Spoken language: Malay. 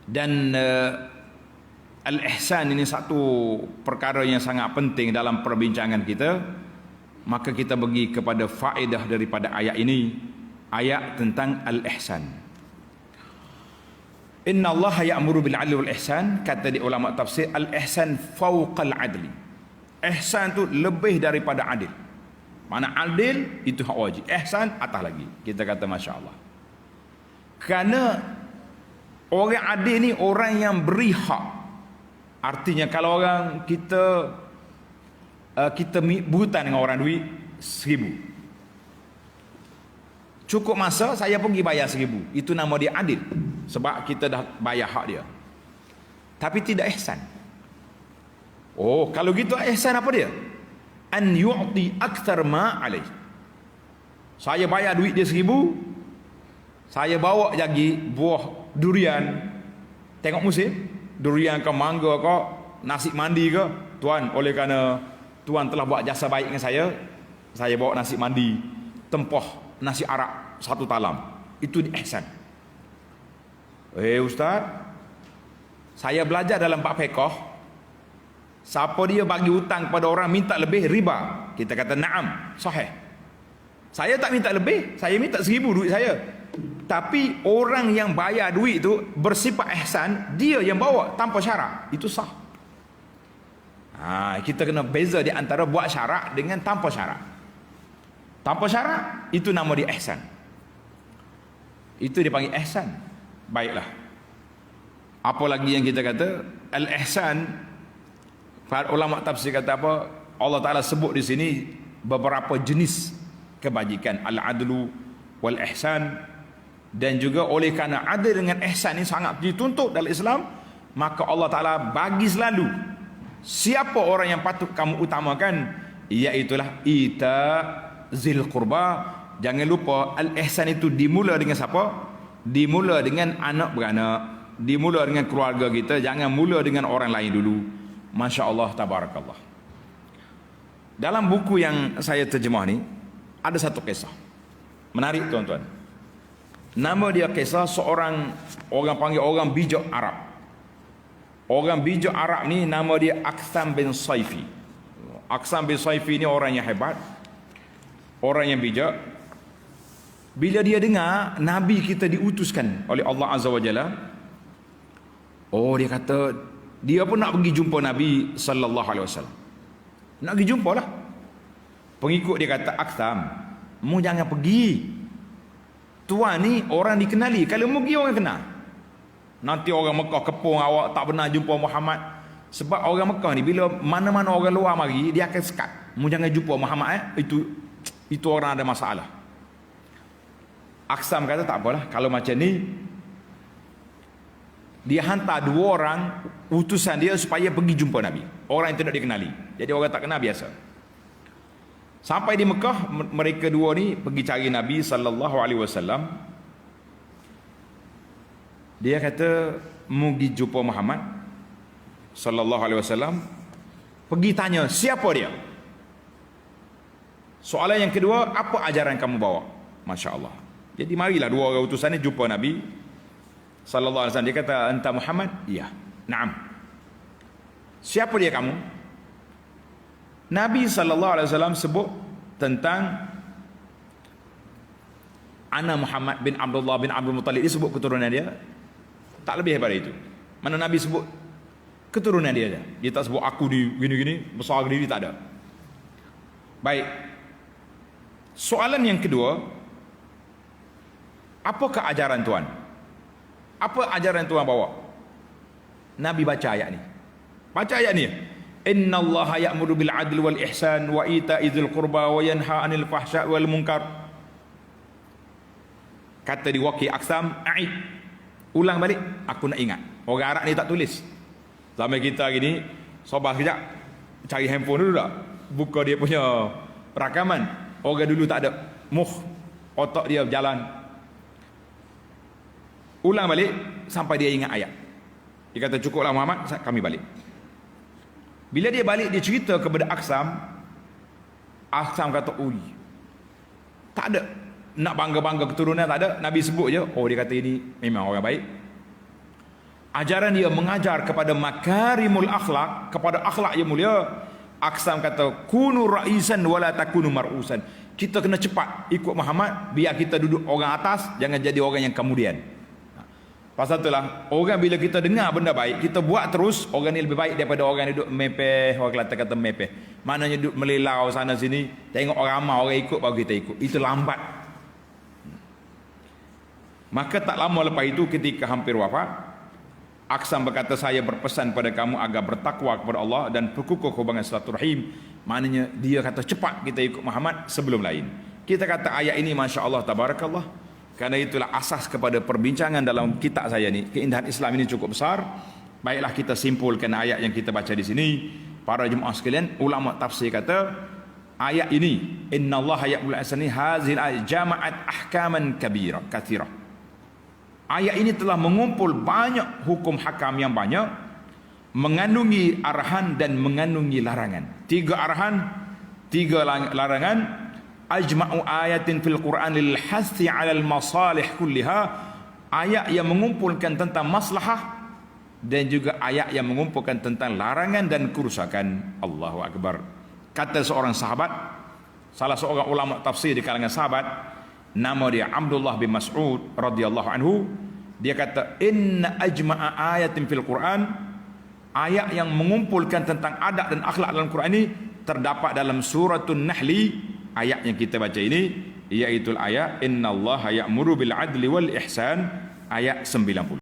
Dan al-ihsan ini satu perkara yang sangat penting dalam perbincangan kita. Maka kita pergi kepada faedah daripada ayat ini, ayat tentang al-ihsan. Inna Allah ya'muru bil 'adli wal ihsan, kata di ulama tafsir, al-ihsan fawqal 'adli. Ihsan tu lebih daripada adil. Mana adil itu hak wajib, ihsan atas lagi. Kita kata masya-Allah. Kerana orang adil ni orang yang beri hak. Artinya kalau orang kita berhutang dengan orang duit 1,000, cukup masa saya pergi bayar 1,000, itu nama dia adil, sebab kita dah bayar hak dia. Tapi tidak ihsan. Oh, kalau gitu ihsan apa dia? An yu'ti akthar ma alaih. Saya bayar duit dia 1,000, saya bawa lagi buah durian, tengok musim durian ke mangga ke nasi mandi ke, tuan, oleh kerana tuan telah buat jasa baik dengan saya bawa nasi mandi, tempah nasi arak 1 talam. Itu ihsan. Ustaz, saya belajar dalam bab fiqh, siapa dia bagi hutang pada orang minta lebih, riba. Kita kata na'am, sahih. Saya tak minta lebih, saya minta 1,000 duit saya. Tapi orang yang bayar duit itu bersifat ihsan, dia yang bawa tanpa syarat, itu sah. Kita kena beza di antara buat syarat dengan tanpa syarat. Tanpa syarat itu nama dia ihsan. Itu dipanggil ihsan. Baiklah. Apa lagi yang kita kata? Al-ihsan, para ulama tafsir kata apa? Allah Taala sebut di sini beberapa jenis kebajikan, al-adlu wal ihsan. Dan juga oleh kerana adil dengan ihsan ini sangat dituntut dalam Islam, maka Allah Taala bagi selalu siapa orang yang patut kamu utamakan, iaitulah ita zil qurba. Jangan lupa al-ihsan itu dimula dengan siapa? Dimula dengan anak beranak, dimula dengan keluarga kita, jangan mula dengan orang lain dulu. Masya Allah, tabarakallah. Dalam buku yang saya terjemah ni ada satu kisah menarik, tuan-tuan. Nama dia kisah seorang, orang panggil orang bijak Arab. Orang bijak Arab ni nama dia Aktham bin Saifi. Aktham bin Saifi ni orang yang hebat, orang yang bijak. Bila dia dengar Nabi kita diutuskan oleh Allah Azza wa Jalla, dia kata dia pun nak pergi jumpa Nabi sallallahu alaihi wasallam. Nak pergi jumpa lah. Pengikut dia kata, Aktham, mu jangan pergi. Tuan ni orang dikenali, kalau mu pergi orang kenal. Nanti orang Mekah kepung awak tak pernah jumpa Muhammad. Sebab orang Mekah ni bila mana-mana orang luar mari, dia akan sekat. Mu jangan jumpa Muhammad, itu orang ada masalah. Aksam kata tak apalah, kalau macam ni dia hantar 2 orang utusan dia supaya pergi jumpa Nabi, orang yang tidak dikenali. Jadi orang tak kenal biasa. Sampai di Mekah, mereka 2 ni pergi cari Nabi sallallahu alaihi wasallam. Dia kata mau pergi jumpa Muhammad sallallahu alaihi wasallam, pergi tanya siapa dia. Soalan yang kedua, apa ajaran kamu bawa? Masya Allah. Jadi marilah 2 orang utusan ni jumpa Nabi sallallahu alaihi wasallam. Dia kata, anta Muhammad? Iya. Naam. Siapa dia kamu? Nabi sallallahu alaihi wasallam sebut tentang ana Muhammad bin Abdullah bin Abdul Muttalib. Dia sebut keturunan dia. Tak lebih daripada itu. Mana Nabi sebut keturunan dia saja. Dia tak sebut aku di gini-gini, besar gini, tak ada. Baik. Soalan yang kedua, apakah ajaran Tuhan? Apa ajaran Tuhan bawa? Nabi baca ayat ni. Baca ayat ni. Inna Allah ya'muru bil 'adli wal ihsan wa ita'i dzil qurba wa yanha 'anil fahsya'i wal munkar. Kata di Waqi' Aksam, a'id. Ulang balik, aku nak ingat. Orang Arab ni tak tulis. Sampai kita hari ni, sabar sekejap, cari handphone dulu tak? Buka dia punya rakaman. Orang dulu tak ada. Otak dia berjalan. Ulang balik sampai dia ingat ayat. Dia kata cukuplah Muhammad, kami balik. Bila dia balik, dia cerita kepada Aksam. Aksam kata, tak ada nak bangga-bangga keturunan, tak ada. Nabi sebut je, dia kata ini memang orang baik. Ajaran dia mengajar kepada makarimul akhlak, kepada akhlak yang mulia. Aksam kata kunu ra'isan wala takunu mar'usan. Kita kena cepat ikut Muhammad, biar kita duduk orang atas, jangan jadi orang yang kemudian. Pasal itulah orang bila kita dengar benda baik, kita buat terus, orang ni lebih baik daripada orang yang duduk mepeh, orang Kelantan kata mepeh. Maknanya duduk melelau sana sini, tengok orang ramai orang ikut baru kita ikut. Itu lambat. Maka tak lama lepas itu ketika hampir wafat, Aksam berkata, saya berpesan pada kamu agar bertakwa kepada Allah dan berkukuh hubungan silaturahim. Maknanya dia kata cepat kita ikut Muhammad sebelum lain. Kita kata ayat ini Masya Allah Tabarakallah, karena itulah asas kepada perbincangan dalam kitab saya ni. Keindahan Islam ini cukup besar. Baiklah kita simpulkan ayat yang kita baca di sini. Para jemaah sekalian, ulama tafsir kata ayat ini, innallaha ya'muru bil ihsani, hazil ayat jama'at ahkaman kabira katsira. Ayat ini telah mengumpul banyak hukum hakam yang banyak, mengandungi arahan dan mengandungi larangan. 3 arahan, 3 larangan. Ajma'u ayatin fil Quran lil hathi 'alal masalih kulliha. Ayat yang mengumpulkan tentang maslahah dan juga ayat yang mengumpulkan tentang larangan dan kerusakan. Allahu akbar. Kata seorang sahabat, salah seorang ulama tafsir di kalangan sahabat, nama dia Abdullah bin Mas'ud radhiyallahu anhu, dia kata inna ajma'a ayatin fil Quran, ayat yang mengumpulkan tentang adab dan akhlak dalam Quran ini terdapat dalam suratul Nahli, ayat yang kita baca ini, iaitu ayat innallaha ya'muru bil adli wal ihsan, ayat 90.